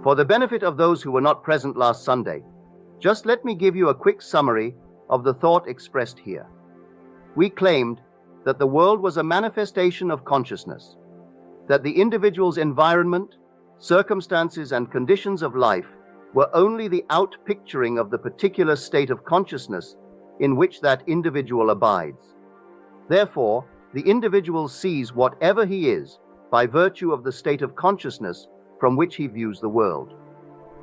For the benefit of those who were not present last Sunday, just let me give you a quick summary of the thought expressed here. We claimed that the world was a manifestation of consciousness, that the individual's environment, circumstances, and conditions of life were only the outpicturing of the particular state of consciousness in which that individual abides. Therefore, the individual sees whatever he is by virtue of the state of consciousness from which he views the world.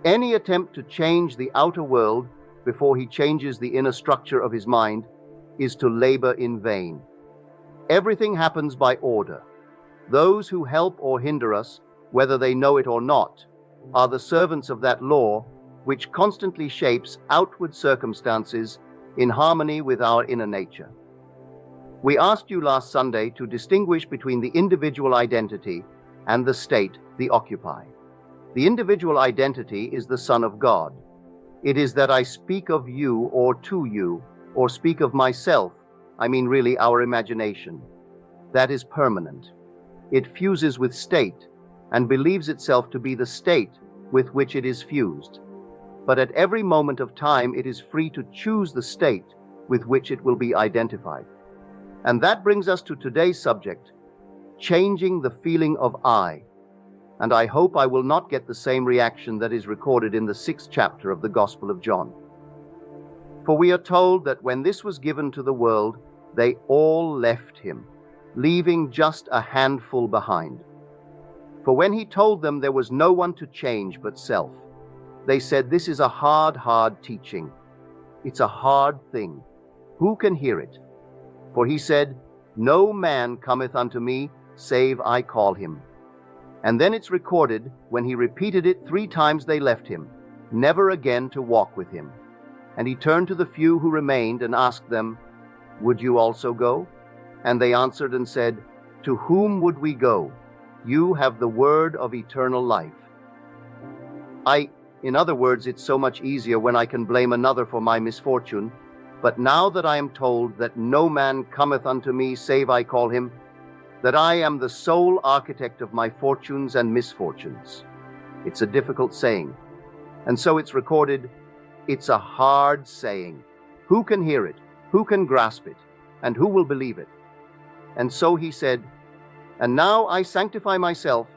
Any attempt to change the outer world before he changes the inner structure of his mind is to labor in vain. Everything happens by order. Those who help or hinder us, whether they know it or not, are the servants of that law which constantly shapes outward circumstances in harmony with our inner nature. We asked you last Sunday to distinguish between the individual identity and the state they occupy. The individual identity is the Son of God. It is that I speak of you or to you, or speak of myself, I mean really our imagination. That is permanent. It fuses with state and believes itself to be the state with which it is fused. But at every moment of time it is free to choose the state with which it will be identified. And that brings us to today's subject, changing the feeling of I. And I hope I will not get the same reaction that is recorded in the 6th chapter of the Gospel of John. For we are told that when this was given to the world, they all left him, leaving just a handful behind. For when he told them there was no one to change but self, they said, "This is a hard teaching. It's a hard thing. Who can hear it?" For he said, "No man cometh unto me, save I call him." And then it's recorded, when he repeated it 3 times they left him, never again to walk with him. And he turned to the few who remained and asked them, "Would you also go?" And they answered and said, "To whom would we go? You have the word of eternal life." In other words, it's so much easier when I can blame another for my misfortune. But now that I am told that no man cometh unto me save I call him, that I am the sole architect of my fortunes and misfortunes. It's a difficult saying. And so it's recorded, it's a hard saying. Who can hear it? Who can grasp it? And who will believe it? And so he said, "And now I sanctify myself,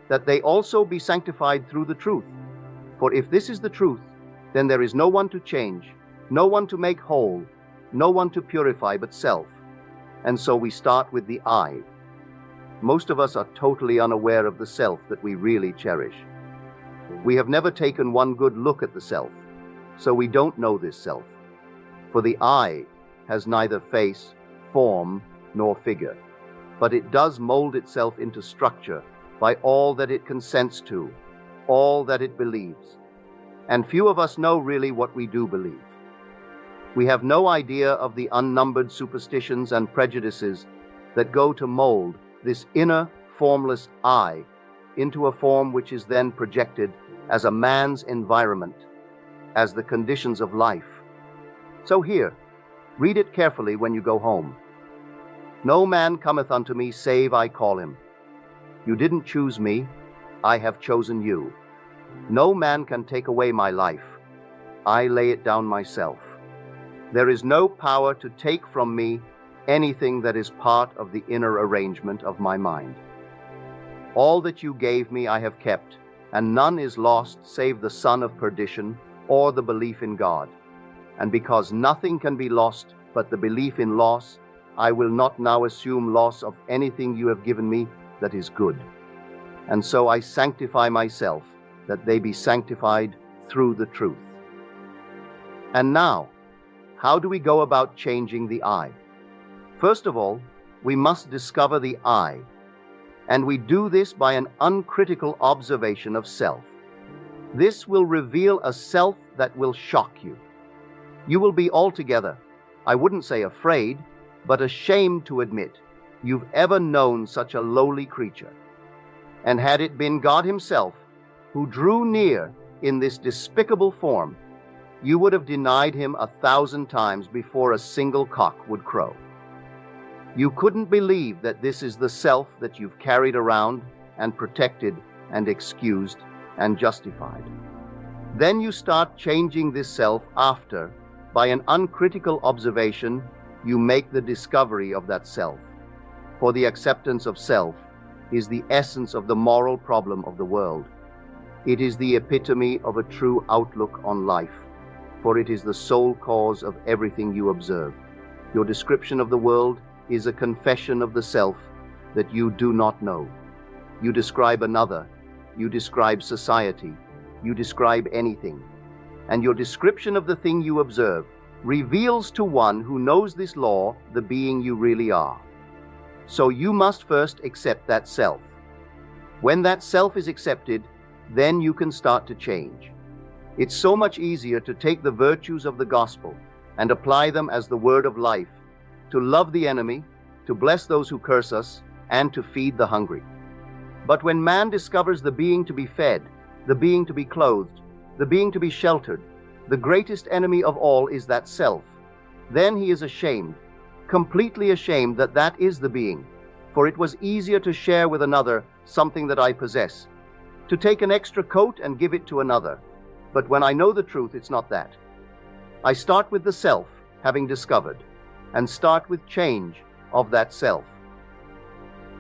that they also be sanctified through the truth. For if this is the truth, then there is no one to change, no one to make whole, no one to purify but self." And so we start with the I. Most of us are totally unaware of the self that we really cherish. We have never taken one good look at the self, so we don't know this self. For the I has neither face, form, nor figure, but it does mold itself into structure by all that it consents to, all that it believes. And few of us know really what we do believe. We have no idea of the unnumbered superstitions and prejudices that go to mold this inner, formless I into a form which is then projected as a man's environment, as the conditions of life. So here, read it carefully when you go home. "No man cometh unto me, save I call him." You didn't choose me, I have chosen you. No man can take away my life. I lay it down myself. There is no power to take from me anything that is part of the inner arrangement of my mind. All that you gave me I have kept, and none is lost save the son of perdition, or the belief in God. And because nothing can be lost but the belief in loss, I will not now assume loss of anything you have given me that is good. And so I sanctify myself, that they be sanctified through the truth. And now, how do we go about changing the I? First of all, we must discover the I, and we do this by an uncritical observation of self. This will reveal a self that will shock you. You will be altogether, I wouldn't say afraid, but ashamed to admit you've ever known such a lowly creature. And had it been God himself who drew near in this despicable form, you would have denied him 1,000 times before a single cock would crow. You couldn't believe that this is the self that you've carried around and protected and excused and justified. Then you start changing this self after, by an uncritical observation, you make the discovery of that self. For the acceptance of self is the essence of the moral problem of the world. It is the epitome of a true outlook on life, for it is the sole cause of everything you observe. Your description of the world is a confession of the self that you do not know. You describe another, you describe society, you describe anything, and your description of the thing you observe reveals to one who knows this law the being you really are. So you must first accept that self. When that self is accepted, then you can start to change. It's so much easier to take the virtues of the gospel and apply them as the word of life, to love the enemy, to bless those who curse us, and to feed the hungry. But when man discovers the being to be fed, the being to be clothed, the being to be sheltered, the greatest enemy of all is that self, then he is ashamed, completely ashamed that that is the being, for it was easier to share with another something that I possess, to take an extra coat and give it to another. But when I know the truth, it's not that. I start with the self, having discovered, and start with change of that self.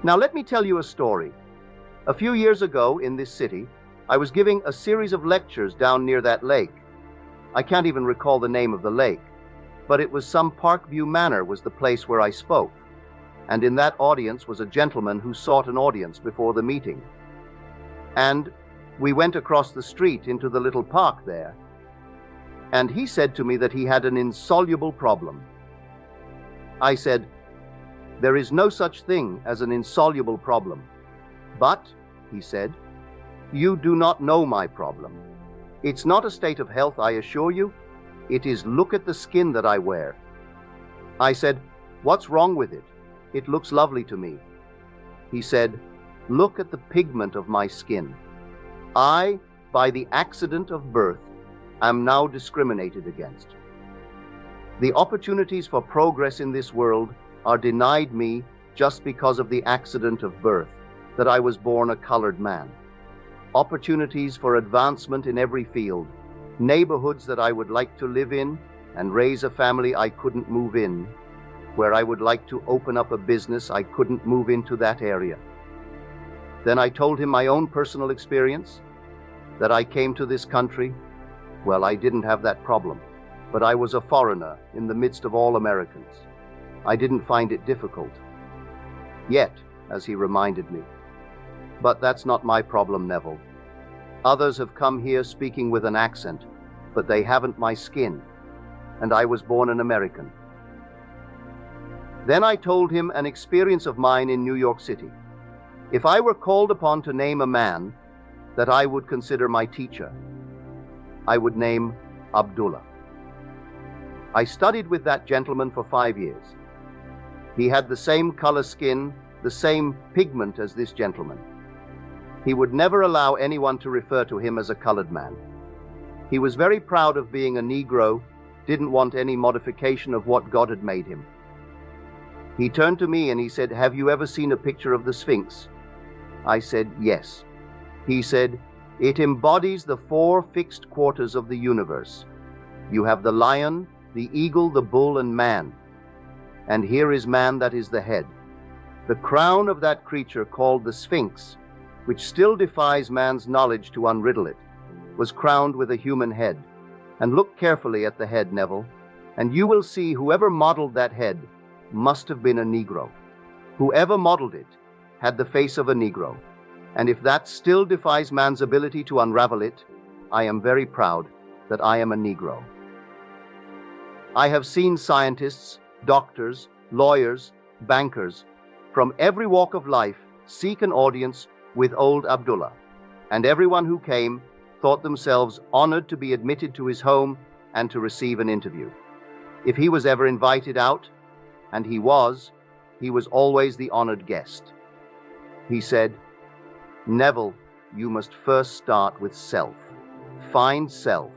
Now let me tell you a story. A few years ago in this city, I was giving a series of lectures down near that lake. I can't even recall the name of the lake, but it was some Parkview Manor was the place where I spoke. And in that audience was a gentleman who sought an audience before the meeting. And we went across the street into the little park there, and he said to me that he had an insoluble problem. I said, "There is no such thing as an insoluble problem. But," he said, "you do not know my problem. It's not a state of health, I assure you. It is look at the skin that I wear." I said, "What's wrong with it? It looks lovely to me." He said, "Look at the pigment of my skin. I, by the accident of birth, am now discriminated against. The opportunities for progress in this world are denied me just because of the accident of birth, that I was born a colored man. Opportunities for advancement in every field, neighborhoods that I would like to live in and raise a family I couldn't move in, where I would like to open up a business I couldn't move into that area." Then I told him my own personal experience, that I came to this country. Well, I didn't have that problem, but I was a foreigner in the midst of all Americans. I didn't find it difficult. Yet, as he reminded me. But that's not my problem, Neville. Others have come here speaking with an accent, but they haven't my skin, and I was born an American. Then I told him an experience of mine in New York City. If I were called upon to name a man that I would consider my teacher, I would name Abdullah. I studied with that gentleman for 5 years. He had the same color skin, the same pigment as this gentleman. He would never allow anyone to refer to him as a colored man. He was very proud of being a Negro, didn't want any modification of what God had made him. He turned to me and he said, "Have you ever seen a picture of the Sphinx?" I said, "Yes." He said, "It embodies the 4 fixed quarters of the universe. You have the lion, the eagle, the bull, and man. And here is man, that is the head. The crown of that creature called the Sphinx, which still defies man's knowledge to unriddle it, was crowned with a human head. And look carefully at the head, Neville, and you will see whoever modeled that head must have been a Negro. Whoever modeled it had the face of a Negro. And if that still defies man's ability to unravel it, I am very proud that I am a Negro." I have seen scientists, doctors, lawyers, bankers, from every walk of life seek an audience with old Abdullah, and everyone who came thought themselves honored to be admitted to his home and to receive an interview. If he was ever invited out, and he was always the honored guest. He said, "Neville, you must first start with self. Find self.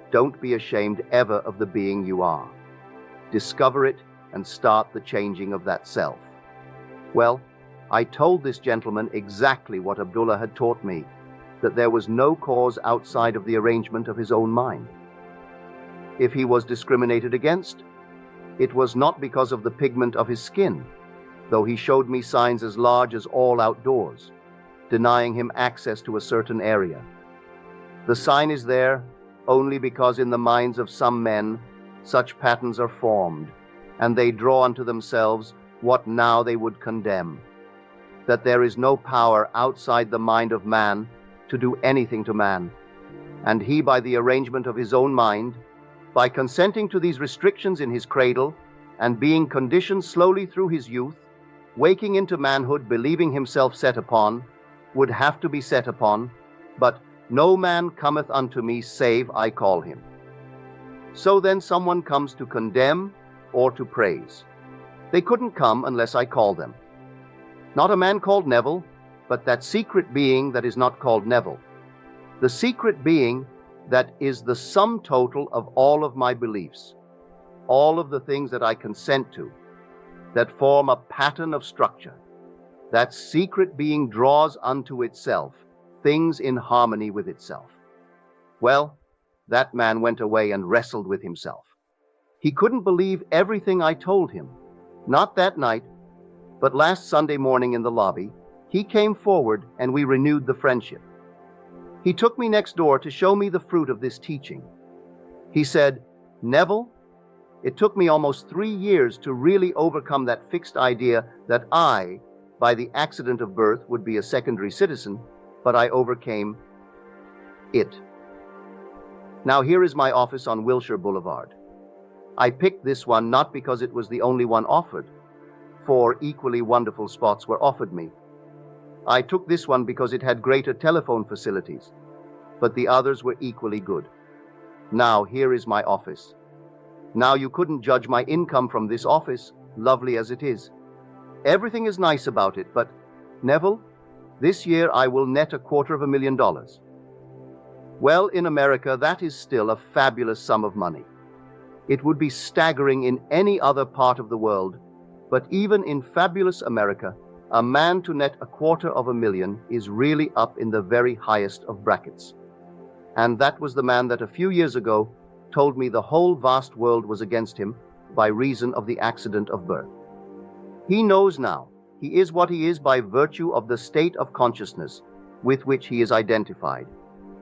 Don't be ashamed ever of the being you are. Discover it and start the changing of that self." Well, I told this gentleman exactly what Abdullah had taught me, that there was no cause outside of the arrangement of his own mind. If he was discriminated against, it was not because of the pigment of his skin, though he showed me signs as large as all outdoors, denying him access to a certain area. The sign is there only because in the minds of some men such patterns are formed, and they draw unto themselves what now they would condemn, that there is no power outside the mind of man to do anything to man, and he, by the arrangement of his own mind, by consenting to these restrictions in his cradle, and being conditioned slowly through his youth, waking into manhood, believing himself set upon, would have to be set upon, but no man cometh unto me save I call him. So then someone comes to condemn or to praise. They couldn't come unless I call them. Not a man called Neville, but that secret being that is not called Neville. The secret being that is the sum total of all of my beliefs, all of the things that I consent to, that form a pattern of structure. That secret being draws unto itself things in harmony with itself. Well, that man went away and wrestled with himself. He couldn't believe everything I told him. Not that night, but last Sunday morning in the lobby, he came forward and we renewed the friendship. He took me next door to show me the fruit of this teaching. He said, "Neville, it took me almost 3 years to really overcome that fixed idea that I, by the accident of birth, would be a secondary citizen, but I overcame it. Now here is my office on Wilshire Boulevard. I picked this one not because it was the only one offered. 4 equally wonderful spots were offered me. I took this one because it had greater telephone facilities, but the others were equally good. Now here is my office. Now you couldn't judge my income from this office, lovely as it is. Everything is nice about it, but, Neville, this year I will net $250,000. Well, in America, that is still a fabulous sum of money. It would be staggering in any other part of the world, but even in fabulous America, a man to net $250,000 is really up in the very highest of brackets. And that was the man that a few years ago told me the whole vast world was against him by reason of the accident of birth. He knows now he is what he is by virtue of the state of consciousness with which he is identified,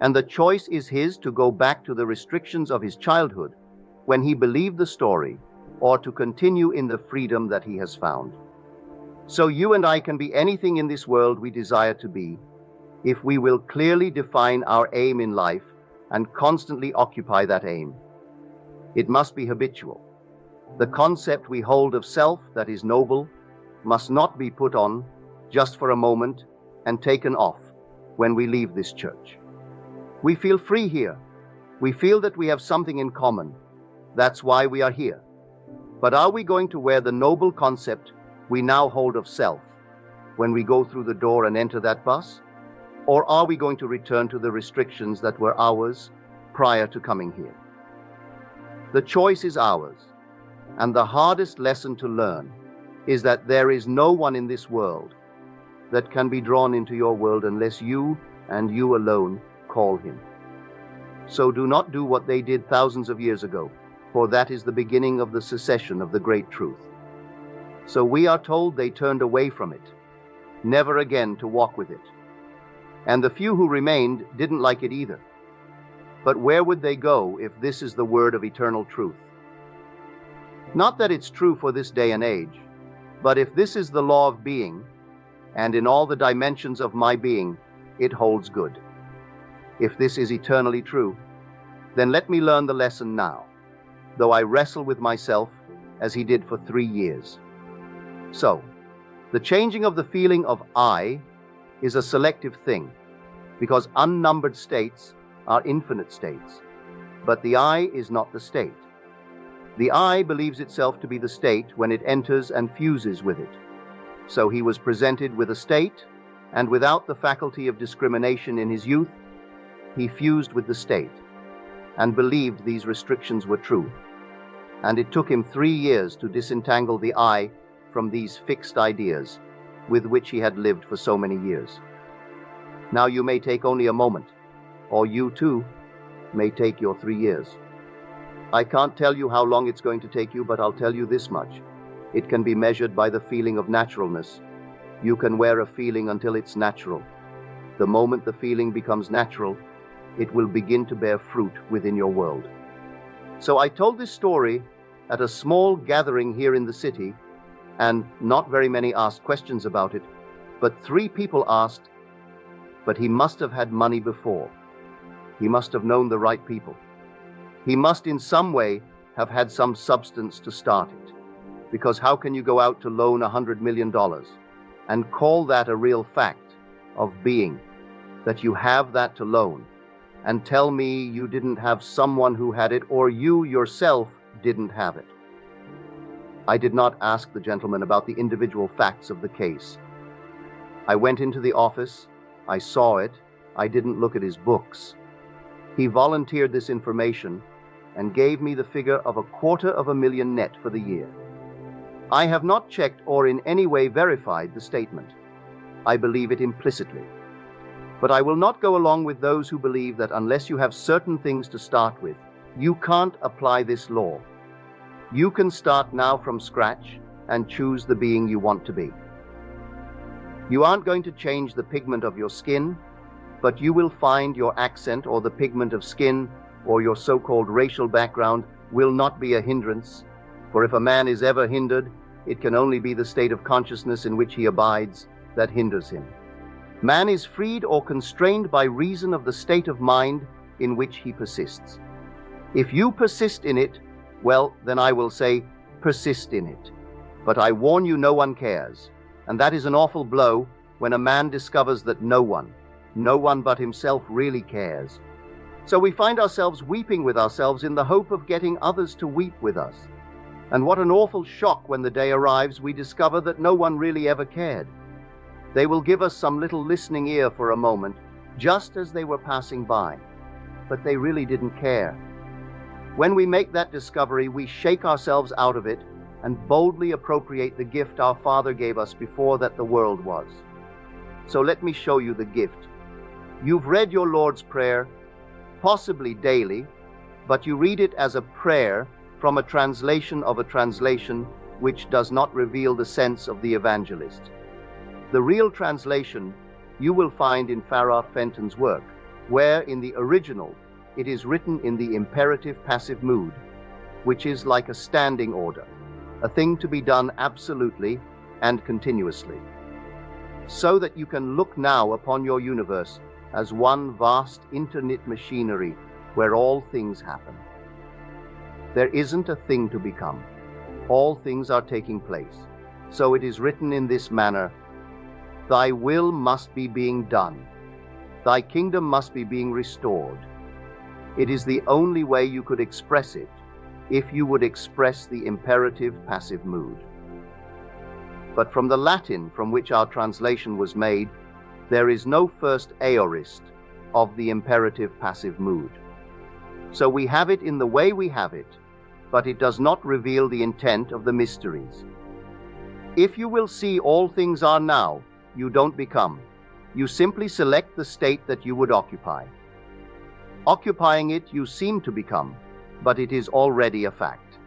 and the choice is his to go back to the restrictions of his childhood when he believed the story, or to continue in the freedom that he has found. So you and I can be anything in this world we desire to be, if we will clearly define our aim in life and constantly occupy that aim. It must be habitual. The concept we hold of self that is noble must not be put on just for a moment and taken off when we leave this church. We feel free here. We feel that we have something in common. That's why we are here. But are we going to wear the noble concept we now hold of self when we go through the door and enter that bus? Or are we going to return to the restrictions that were ours prior to coming here? The choice is ours, and the hardest lesson to learn is that there is no one in this world that can be drawn into your world unless you and you alone call him. So do not do what they did thousands of years ago, for that is the beginning of the secession of the great truth. So we are told they turned away from it, never again to walk with it. And the few who remained didn't like it either. But where would they go if this is the word of eternal truth? Not that it's true for this day and age, but if this is the law of being, and in all the dimensions of my being, it holds good. If this is eternally true, then let me learn the lesson now, though I wrestle with myself as he did for 3 years. So, the changing of the feeling of I is a selective thing, because unnumbered states are infinite states. But the I is not the state. The I believes itself to be the state when it enters and fuses with it. So he was presented with a state, and without the faculty of discrimination in his youth, he fused with the state, and believed these restrictions were true. And it took him 3 years to disentangle the I from these fixed ideas with which he had lived for so many years. Now you may take only a moment, or you too may take your 3 years. I can't tell you how long it's going to take you, but I'll tell you this much. It can be measured by the feeling of naturalness. You can wear a feeling until it's natural. The moment the feeling becomes natural, it will begin to bear fruit within your world. So I told this story at a small gathering here in the city, and not very many asked questions about it, but 3 people asked, but he must have had money before. He must have known the right people. He must in some way have had some substance to start it. Because how can you go out to loan $100 million and call that a real fact of being, that you have that to loan, and tell me you didn't have someone who had it, or you yourself didn't have it? I did not ask the gentleman about the individual facts of the case. I went into the office, I saw it, I didn't look at his books. He volunteered this information and gave me the figure of $250,000 net for the year. I have not checked or in any way verified the statement. I believe it implicitly. But I will not go along with those who believe that unless you have certain things to start with, you can't apply this law. You can start now from scratch and choose the being you want to be. You aren't going to change the pigment of your skin, but you will find your accent or the pigment of skin or your so-called racial background will not be a hindrance. For if a man is ever hindered, it can only be the state of consciousness in which he abides that hinders him. Man is freed or constrained by reason of the state of mind in which he persists. If you persist in it, well, then I will say, persist in it. But I warn you, no one cares. And that is an awful blow when a man discovers that no one but himself really cares. So we find ourselves weeping with ourselves in the hope of getting others to weep with us. And what an awful shock when the day arrives we discover that no one really ever cared. They will give us some little listening ear for a moment, just as they were passing by, but they really didn't care. When we make that discovery, we shake ourselves out of it and boldly appropriate the gift our Father gave us before that the world was. So let me show you the gift. You've read your Lord's Prayer, possibly daily, but you read it as a prayer from a translation of a translation which does not reveal the sense of the evangelist. The real translation you will find in Farrar Fenton's work, where in the original it is written in the imperative passive mood, which is like a standing order, a thing to be done absolutely and continuously, so that you can look now upon your universe as one vast interknit machinery where all things happen. There isn't a thing to become. All things are taking place. So it is written in this manner, Thy will must be being done. Thy kingdom must be being restored. It is the only way you could express it, if you would express the imperative passive mood. But from the Latin from which our translation was made, there is no first aorist of the imperative passive mood. So we have it in the way we have it, but it does not reveal the intent of the mysteries. If you will see all things are now, you don't become. You simply select the state that you would occupy. Occupying it, you seem to become, but it is already a fact.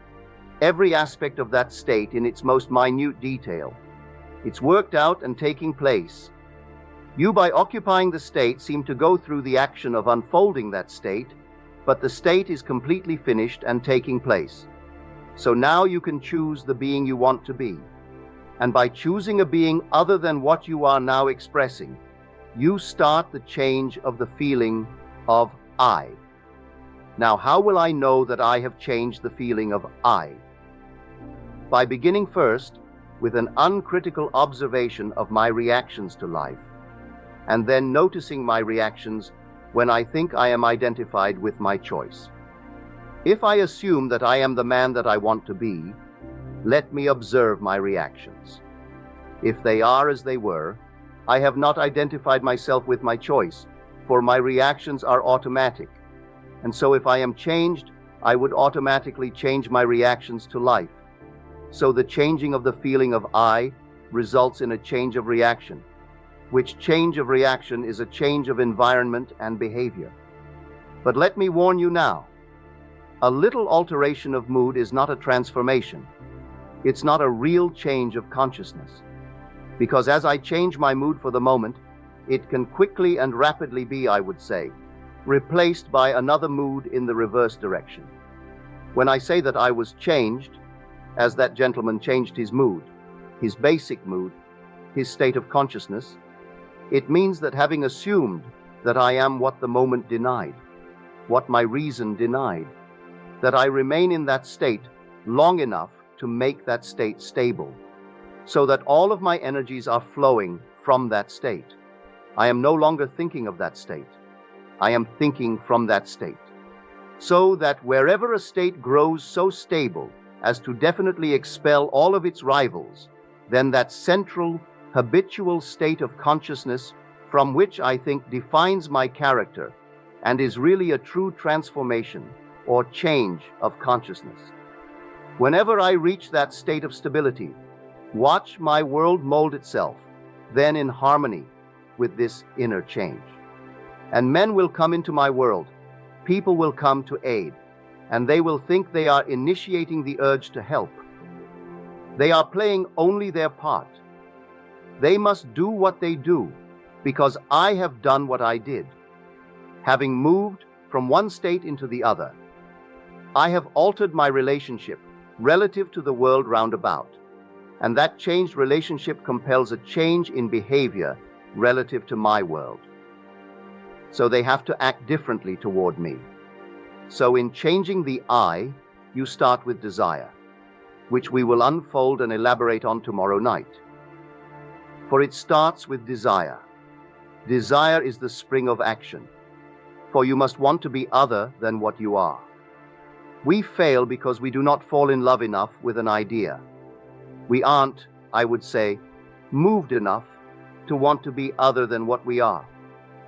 Every aspect of that state in its most minute detail. It's worked out and taking place. You, by occupying the state, seem to go through the action of unfolding that state, but the state is completely finished and taking place. So now you can choose the being you want to be. And by choosing a being other than what you are now expressing, you start the change of the feeling of I. Now, how will I know that I have changed the feeling of I? By beginning first with an uncritical observation of my reactions to life, and then noticing my reactions when I think I am identified with my choice. If I assume that I am the man that I want to be, let me observe my reactions. If they are as they were, I have not identified myself with my choice, for my reactions are automatic. And so if I am changed, I would automatically change my reactions to life. So the changing of the feeling of I results in a change of reaction, which change of reaction is a change of environment and behavior. But let me warn you now, a little alteration of mood is not a transformation. It's not a real change of consciousness. Because as I change my mood for the moment, it can quickly and rapidly be, I would say, replaced by another mood in the reverse direction. When I say that I was changed, as that gentleman changed his mood, his basic mood, his state of consciousness, it means that having assumed that I am what the moment denied, what my reason denied, that I remain in that state long enough to make that state stable, so that all of my energies are flowing from that state. I am no longer thinking of that state. I am thinking from that state. So that wherever a state grows so stable as to definitely expel all of its rivals, then that central, habitual state of consciousness from which I think defines my character and is really a true transformation or change of consciousness. Whenever I reach that state of stability, watch my world mold itself, then in harmony with this inner change. And men will come into my world, people will come to aid, and they will think they are initiating the urge to help. They are playing only their part. They must do what they do, because I have done what I did. Having moved from one state into the other, I have altered my relationship relative to the world round about, and that changed relationship compels a change in behavior relative to my world. So they have to act differently toward me. So in changing the I, you start with desire, which we will unfold and elaborate on tomorrow night. For it starts with desire. Desire is the spring of action, for you must want to be other than what you are. We fail because we do not fall in love enough with an idea. We aren't, I would say, moved enough to want to be other than what we are.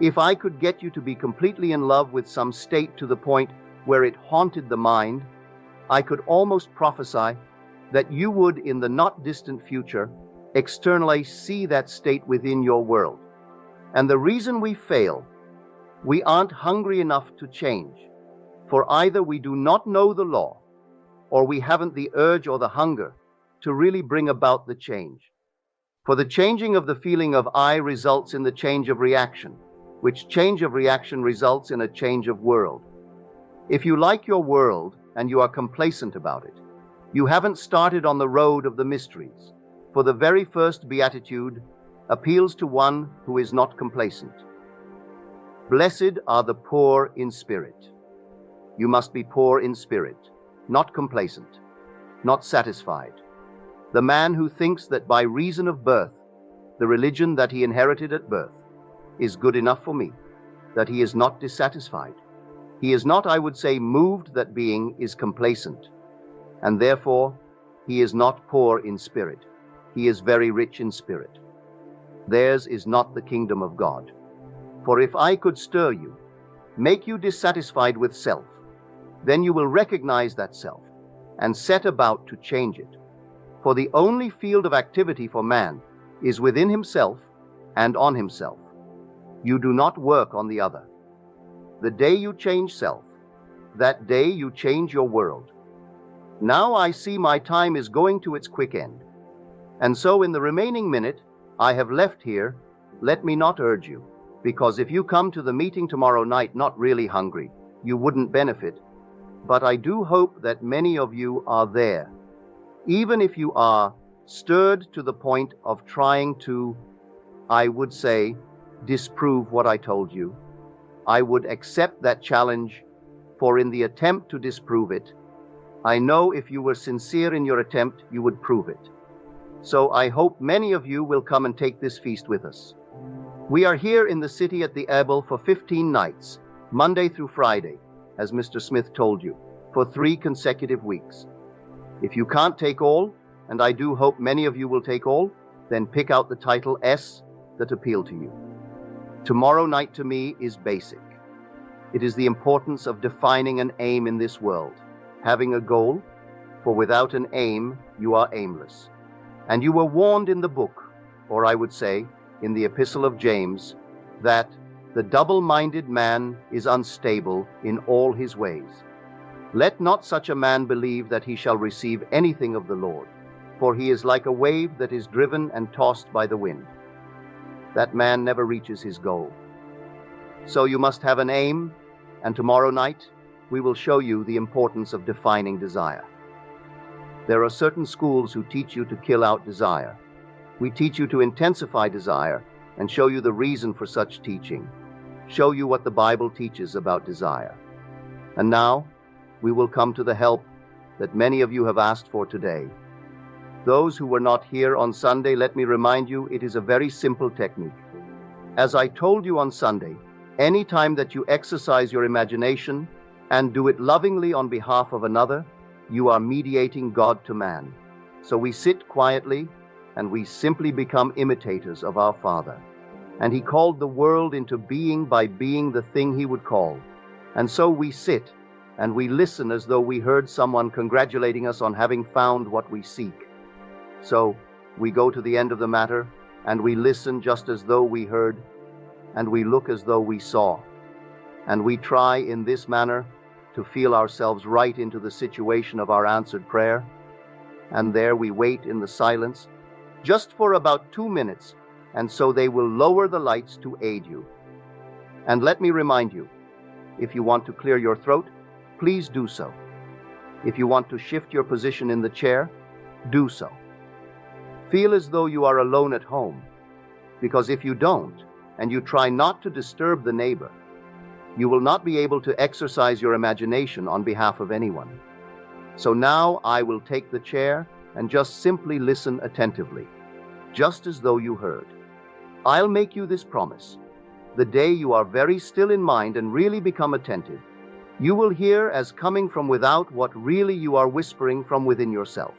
If I could get you to be completely in love with some state to the point where it haunted the mind, I could almost prophesy that you would, in the not distant future, externally see that state within your world. And the reason we fail, we aren't hungry enough to change, for either we do not know the law, or we haven't the urge or the hunger to really bring about the change. For the changing of the feeling of I results in the change of reaction, which change of reaction results in a change of world. If you like your world and you are complacent about it, you haven't started on the road of the mysteries, for the very first beatitude appeals to one who is not complacent. Blessed are the poor in spirit. You must be poor in spirit, not complacent, not satisfied. The man who thinks that by reason of birth, the religion that he inherited at birth, is good enough for me, that he is not dissatisfied. He is not, I would say, moved that being is complacent, and therefore he is not poor in spirit. He is very rich in spirit. Theirs is not the kingdom of God. For if I could stir you, make you dissatisfied with self, then you will recognize that self and set about to change it. For the only field of activity for man is within himself and on himself. You do not work on the other. The day you change self, that day you change your world. Now I see my time is going to its quick end. And so in the remaining minute I have left here, let me not urge you, because if you come to the meeting tomorrow night not really hungry, you wouldn't benefit. But I do hope that many of you are there, even if you are stirred to the point of trying to, I would say, disprove what I told you. I would accept that challenge, for in the attempt to disprove it, I know if you were sincere in your attempt, you would prove it. So I hope many of you will come and take this feast with us. We are here in the city at the Ebel for 15 nights, Monday through Friday, as Mr. Smith told you, for 3 consecutive weeks. If you can't take all, and I do hope many of you will take all, then pick out the title S that appeal to you. Tomorrow night to me is basic. It is the importance of defining an aim in this world, having a goal, for without an aim, you are aimless. And you were warned in the book, or I would say, in the Epistle of James that the double-minded man is unstable in all his ways. Let not such a man believe that he shall receive anything of the Lord, for he is like a wave that is driven and tossed by the wind. That man never reaches his goal. So you must have an aim, and tomorrow night we will show you the importance of defining desire. There are certain schools who teach you to kill out desire. We teach you to intensify desire and show you the reason for such teaching, show you what the Bible teaches about desire. And now we will come to the help that many of you have asked for today. Those who were not here on Sunday, let me remind you, it is a very simple technique. As I told you on Sunday, any time that you exercise your imagination and do it lovingly on behalf of another, you are mediating God to man. So we sit quietly and we simply become imitators of our Father. And He called the world into being by being the thing He would call. And so we sit and we listen as though we heard someone congratulating us on having found what we seek. So we go to the end of the matter and we listen just as though we heard, and we look as though we saw. And we try in this manner to feel ourselves right into the situation of our answered prayer. And there we wait in the silence, just for about 2 minutes, and so they will lower the lights to aid you. And let me remind you, if you want to clear your throat, please do so. If you want to shift your position in the chair, do so. Feel as though you are alone at home, because if you don't, and you try not to disturb the neighbor, you will not be able to exercise your imagination on behalf of anyone. So now I will take the chair and just simply listen attentively, just as though you heard. I'll make you this promise. The day you are very still in mind and really become attentive, you will hear as coming from without what really you are whispering from within yourself.